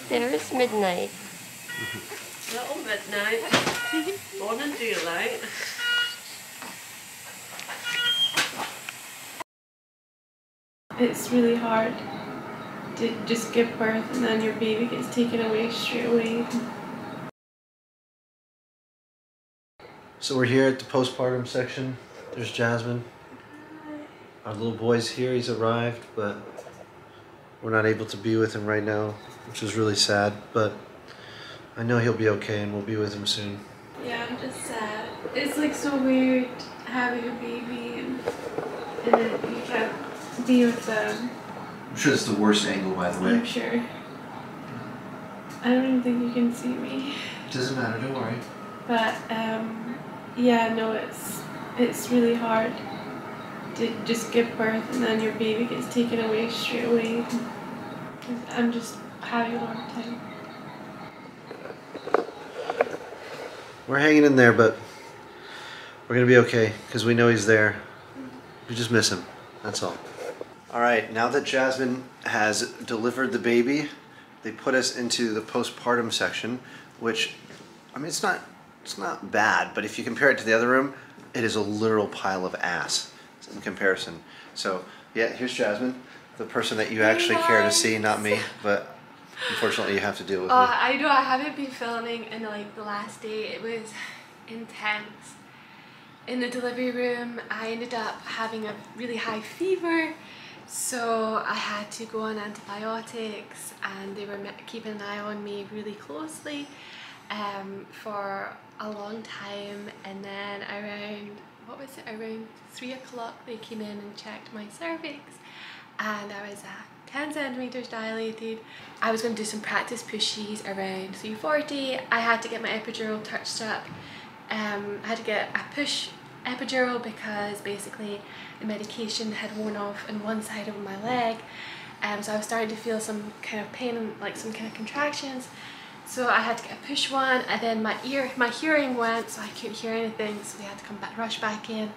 There's midnight. Little midnight. Morning daylight. It's really hard to just give birth and then your baby gets taken away straight away. So we're here at the postpartum section. There's Jasmine. Our little boy's here, he's arrived, but we're not able to be with him right now, which is really sad, but I know he'll be okay and we'll be with him soon. Yeah, I'm just sad. It's like so weird having a baby and then you can't be with them. I'm sure that's the worst angle, by the way. I'm sure. I don't even think you can see me. It doesn't matter, don't worry. But yeah, no, it's really hard to just give birth and then your baby gets taken away straight away. I'm just having a hard time. We're hanging in there, but we're gonna be okay because we know he's there. We just miss him, that's all. All right, now that Jasmine has delivered the baby, they put us into the postpartum section, which, I mean, it's not bad, but if you compare it to the other room, it is a literal pile of ass in comparison. So yeah, here's Jasmine, the person that you actually care to see, not me, but unfortunately you have to deal with me. I know I haven't been filming in like the last day. It was intense. In the delivery room, I ended up having a really high fever, so I had to go on antibiotics and they were keeping an eye on me really closely for a long time, and then around 3 o'clock they came in and checked my cervix and I was at 10 centimeters dilated. I was going to do some practice pushes around 3:40. I had to get my epidural touched up. I had to get a push epidural because basically the medication had worn off on one side of my leg, so I was starting to feel some kind of pain and like some kind of contractions. So I had to get a push one, and then my hearing went, so I couldn't hear anything, so we had to rush back in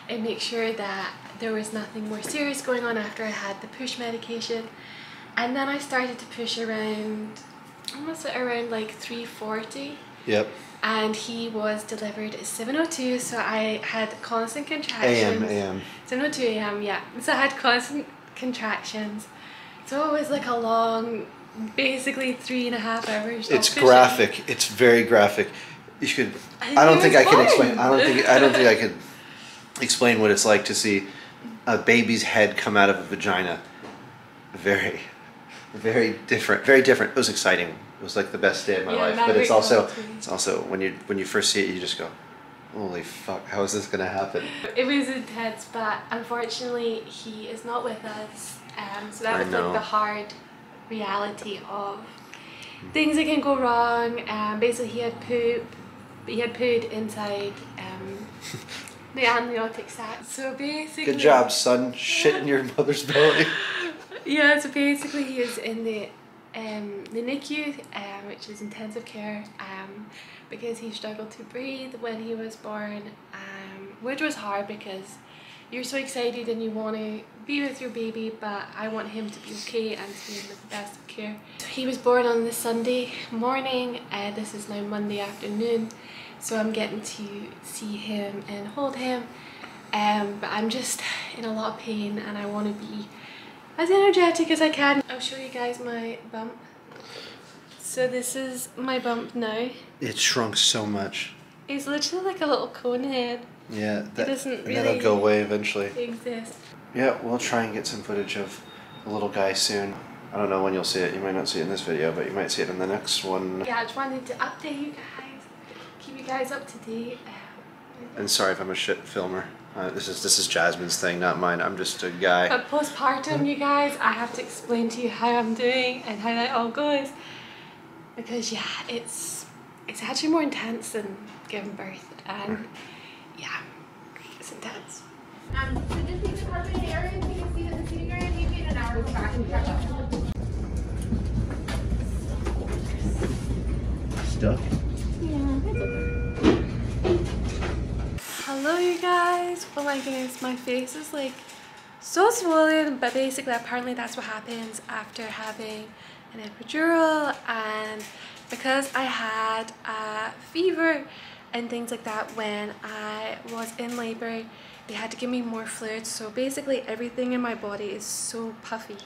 and make sure that there was nothing more serious going on after I had the push medication. And then I started to push around, almost around like 3:40. Yep. And he was delivered at 7:02, so I had constant contractions. AM. 7:02 AM, yeah. So I had constant contractions. So it was like a long, basically 3.5 hours. It's graphic. It's very graphic. You could. I don't think I can explain. I don't think I could explain what it's like to see a baby's head come out of a vagina. Very, very different. Very different. It was exciting. It was like the best day of my life. But it's also when you first see it, you just go, holy fuck, how is this gonna happen? It was intense, but unfortunately he is not with us. So that was like the hard reality of things that can go wrong. Basically he had pooed inside the amniotic sac. So basically, good job, son. Shit in your mother's belly. Yeah, so basically he is in the NICU, which is intensive care, because he struggled to breathe when he was born, which was hard because you're so excited and you want to be with your baby, but I want him to be okay and to be in the best of care. So he was born on the Sunday morning, this is now Monday afternoon, so I'm getting to see him and hold him, but I'm just in a lot of pain and I want to be as energetic as I can. I'll show you guys my bump. So this is my bump now. It shrunk so much. It's literally like a little cone head. Yeah, it doesn't really that'll go away eventually. Exist. Yeah, we'll try and get some footage of the little guy soon. I don't know when you'll see it. You might not see it in this video, but you might see it in the next one. Yeah, I just wanted to update you guys, keep you guys up to date. And sorry if I'm a shit filmer. This is Jasmine's thing, not mine. I'm just a guy. But postpartum, you guys, I have to explain to you how I'm doing and how that all goes, because yeah, it's actually more intense than giving birth, and yeah, it's intense. So just leave the carpet in the area so you can see that the seating area needs to be in an hour back and catch up. Stuck? Yeah, that's okay. Hello you guys. Oh my goodness, my face is like so swollen, but basically apparently that's what happens after having an epidural, and because I had a fever and things like that when I was in labour, they had to give me more fluid. So basically everything in my body is so puffy.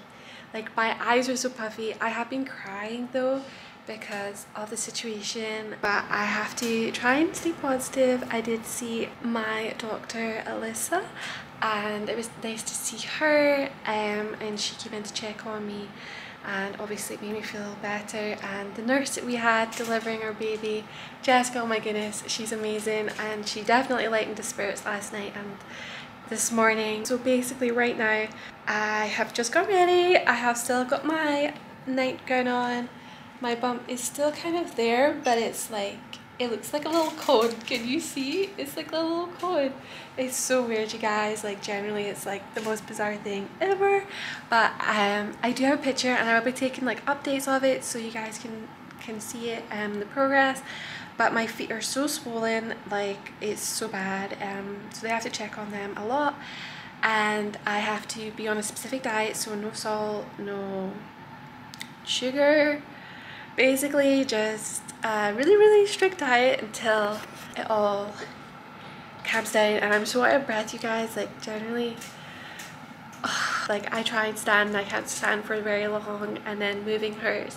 Like my eyes are so puffy. I have been crying though because of the situation, but I have to try and stay positive. I did see my doctor Alyssa, and it was nice to see her, and she came in to check on me, and obviously it made me feel better. And the nurse that we had delivering our baby, Jessica, oh my goodness, she's amazing, and she definitely lightened the spirits last night and this morning. So basically right now I have just got ready. I have still got my nightgown on. My bump is still kind of there, but it's like, it looks like a little cone. Can you see? It's like a little cone. It's so weird, you guys. Like generally it's like the most bizarre thing ever, but I do have a picture and I will be taking like updates of it so you guys can see it, the progress. But my feet are so swollen, like it's so bad, so they have to check on them a lot, and I have to be on a specific diet, so no salt, no sugar, basically just a really strict diet until it all calms down. And I'm so out of breath, you guys. Like generally, like I try and stand and I can't stand for very long, and then moving hurts,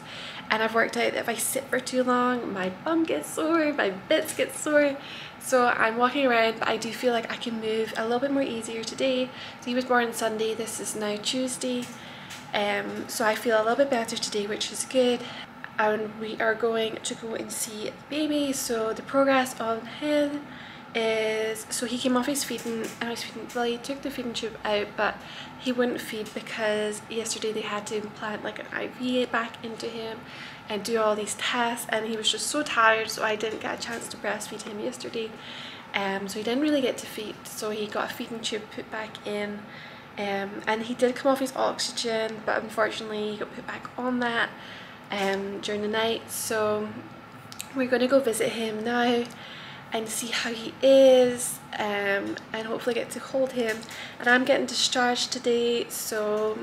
and I've worked out that if I sit for too long my bum gets sore, my bits get sore. So I'm walking around, but I do feel like I can move a little bit more easier today. So he was born on Sunday, this is now Tuesday, so I feel a little bit better today, which is good. And we are going to go and see the baby. So the progress on him is, so he came off his feeding, well, he took the feeding tube out, but he wouldn't feed because yesterday they had to implant like an IV back into him and do all these tests, and he was just so tired, so I didn't get a chance to breastfeed him yesterday, so he didn't really get to feed. So he got a feeding tube put back in, and he did come off his oxygen, but unfortunately he got put back on that during the night. So we're going to go visit him now and see how he is, and hopefully get to hold him. And I'm getting discharged today, so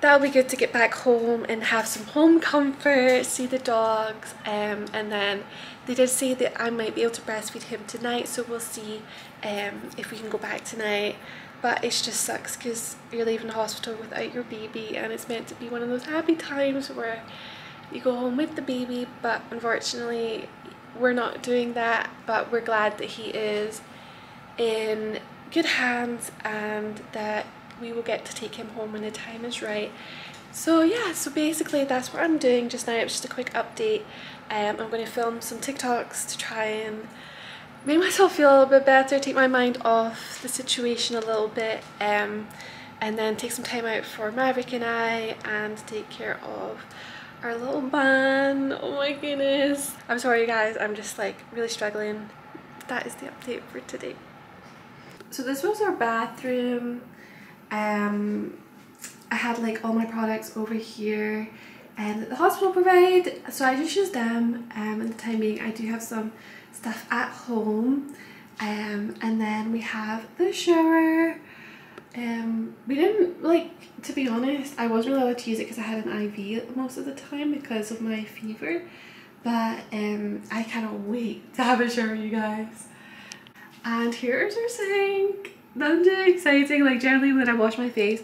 that'll be good to get back home and have some home comfort, see the dogs, and then they did say that I might be able to breastfeed him tonight, so we'll see if we can go back tonight. But it just sucks because you're leaving the hospital without your baby, and it's meant to be one of those happy times where you go home with the baby, but unfortunately we're not doing that. But we're glad that he is in good hands and that we will get to take him home when the time is right. So yeah, so basically that's what I'm doing just now. It's just a quick update. I'm going to film some TikToks to try and make myself feel a little bit better, take my mind off the situation a little bit, and then take some time out for Maverick and I, and take care of our little man. Oh my goodness, I'm sorry you guys, I'm just like really struggling. That is the update for today. So this was our bathroom. I had like all my products over here and the hospital provide, so I just use them. In the time being I do have some stuff at home, and then we have the shower. We didn't, like, to be honest, I wasn't really allowed to use it because I had an IV most of the time because of my fever, but I cannot wait to have a shower, you guys. And here's our sink. That's really exciting. Like generally when I wash my face,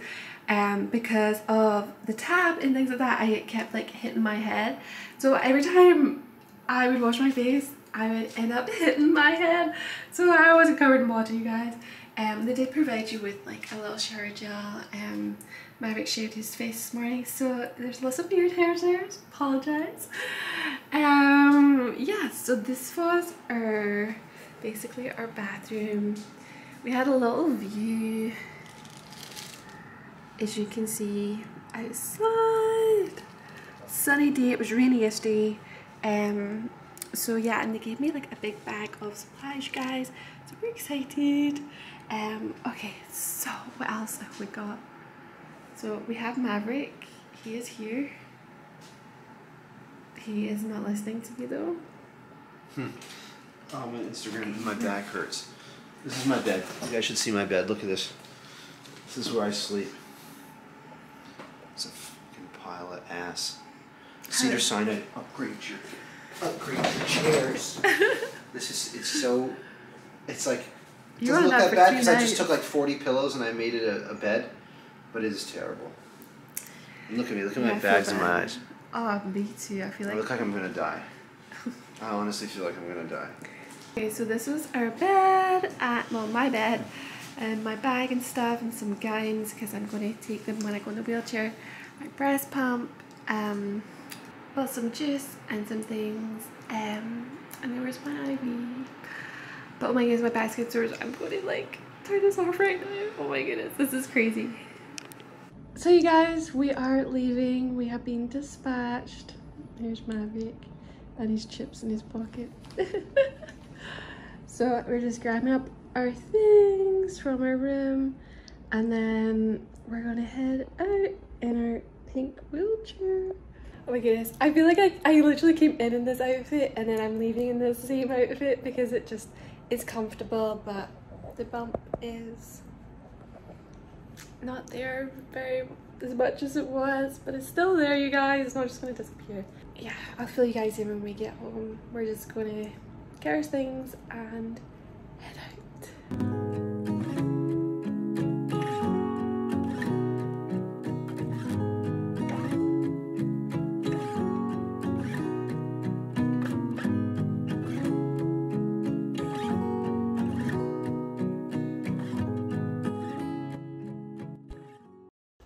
because of the tap and things like that, I kept like hitting my head, so every time I would wash my face I would end up hitting my head, so I wasn't covered in water, you guys. They did provide you with like a little shower gel. Maverick shaved his face this morning, so there's lots of beard hairs there, so apologise. Yeah, so this was our, basically our bathroom. We had a little view, as you can see outside. Sunny day, it was rainy yesterday. So yeah, and they gave me like a big bag of supplies, you guys. So we're excited. Okay, so what else have we got? So we have Maverick. He is here. He is not listening to me though. Oh, my Instagram, my back hurts. This is my bed. You guys should see my bed. Look at this. This is where I sleep. It's a fucking pile Lila ass. Cedar Sinai, upgrade your chairs. It's so, it's like, it doesn't look that bad because I just took like 40 pillows and I made it a bed, but it is terrible. And look at me, look at my bags in my eyes. Oh, me too. I feel like... I look like I'm gonna die. I honestly feel like I'm gonna die. Okay, so this was our bed, well, my bed, and my bag and stuff, and some gowns, because I'm going to take them when I go in the wheelchair. My breast pump, well, some juice, and some things, and there was my IV. But oh my goodness, my basket stores, I'm going to like turn this off right now. Oh my goodness, this is crazy. So you guys, we are leaving. We have been dispatched. Here's Maverick and his chips in his pocket. So we're just grabbing up our things from our room, and then we're gonna head out in our pink wheelchair. Oh my goodness, I feel like I literally came in this outfit and then I'm leaving in the same outfit because it just is comfortable, but the bump is not there very as much as it was, but it's still there, you guys. It's not just gonna disappear. Yeah, I'll fill you guys in when we get home. We're just gonna get our things and head out.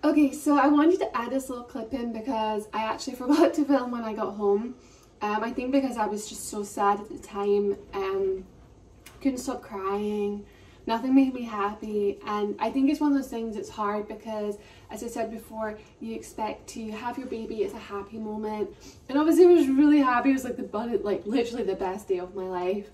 Okay, so I wanted to add this little clip in because I actually forgot to film when I got home. I think because I was just so sad at the time, couldn't stop crying, nothing made me happy, and I think it's one of those things that's hard because, as I said before, you expect to have your baby, it's a happy moment, and obviously I was really happy. It was like literally the best day of my life.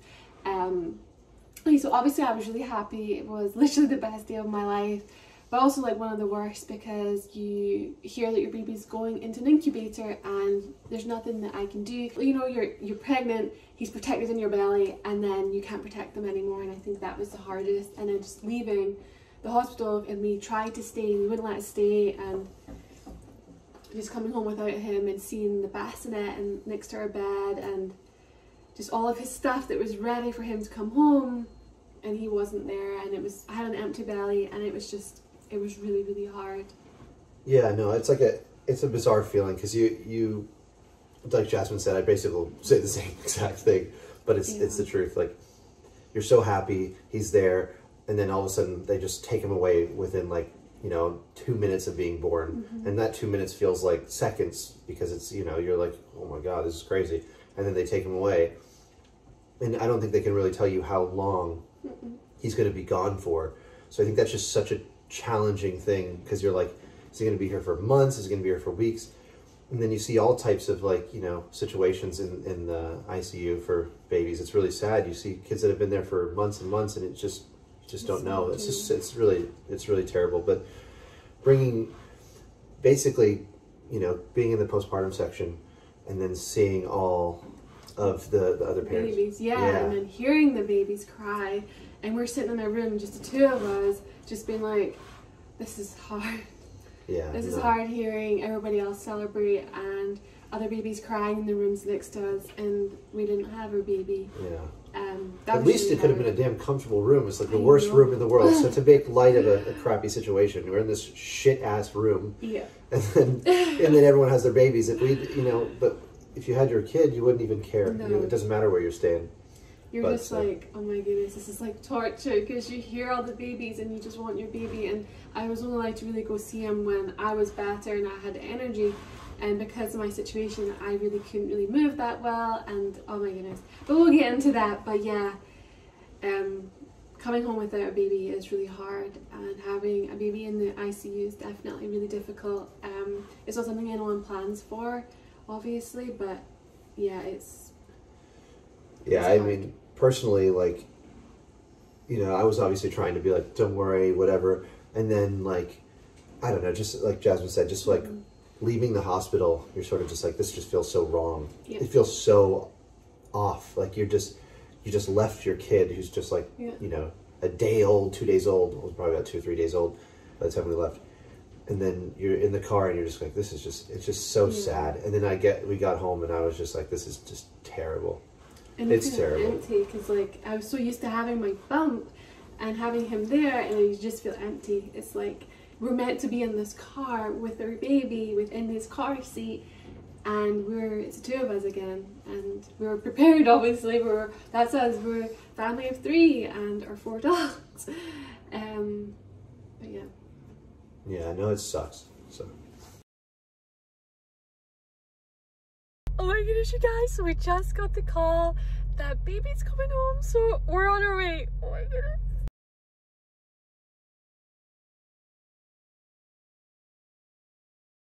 So obviously I was really happy. It was literally the best day of my life. But also like one of the worst because you hear that your baby's going into an incubator and there's nothing that I can do. You know, you're pregnant, he's protected in your belly, and then you can't protect them anymore, and I think that was the hardest. And then just leaving the hospital and me tried to stay, we wouldn't let us stay, and just coming home without him and seeing the bassinet and next to our bed and just all of his stuff that was ready for him to come home, and he wasn't there, and I had an empty belly, and it was really, really hard. Yeah, no, it's a bizarre feeling because you, like Jasmine said, I basically will say the same exact thing, but it's the truth. Like, you're so happy, he's there, and then all of a sudden they just take him away within 2 minutes of being born. Mm-hmm. And that 2 minutes feels like seconds because it's, you're like, oh my God, this is crazy. And then they take him away. And I don't think they can really tell you how long he's going to be gone for. So I think that's just such a challenging thing because you're like, is he going to be here for months? Is he going to be here for weeks? And then you see all types of situations in the ICU for babies. It's really sad. You see kids that have been there for months and months, and you just don't know. It's really terrible. But basically, being in the postpartum section and then seeing all of the other parents. Babies, yeah, and then hearing the babies cry, and we're sitting in our room, just the two of us, just being like, this is hard. Yeah. This is hard hearing everybody else celebrate and other babies crying in the rooms next to us, and we didn't have our baby. Yeah. At least it could have been a damn comfortable room. It's like the worst room in the world. So to make light of a crappy situation, we're in this shit ass room. Yeah. And then everyone has their babies. But if you had your kid, you wouldn't even care. No. It doesn't matter where you're staying. You're just like, oh my goodness, this is like torture because you hear all the babies and you just want your baby. And I was only allowed to really go see him when I was better and I had energy. And because of my situation, I really couldn't really move that well. And oh my goodness. But we'll get into that. But yeah, coming home without a baby is really hard. And having a baby in the ICU is definitely really difficult. It's not something anyone plans for, obviously. But yeah, it's hard. Personally, I was obviously trying to be like, don't worry, whatever. And then I don't know, just like Jasmine said, just leaving the hospital, you're sort of just like, this just feels so wrong. Yeah. It feels so off. Like you just left your kid who's just a day old, 2 days old. It was probably about 2 or 3 days old by the time we left. and then you're in the car and you're just like, this is just, it's just so sad. And then we got home and I was just like, this is just terrible. And it's terrible. Empty, because like I was so used to having my bump and having him there, and I just feel empty. It's like we're meant to be in this car with our baby within his car seat, and it's the two of us again, and we were prepared. Obviously, that's us. We're a family of 3 and our 4 dogs. But yeah. Yeah, I know it sucks. So. Oh my goodness, you guys! So we just got the call that baby's coming home, so we're on our way. Oh my goodness.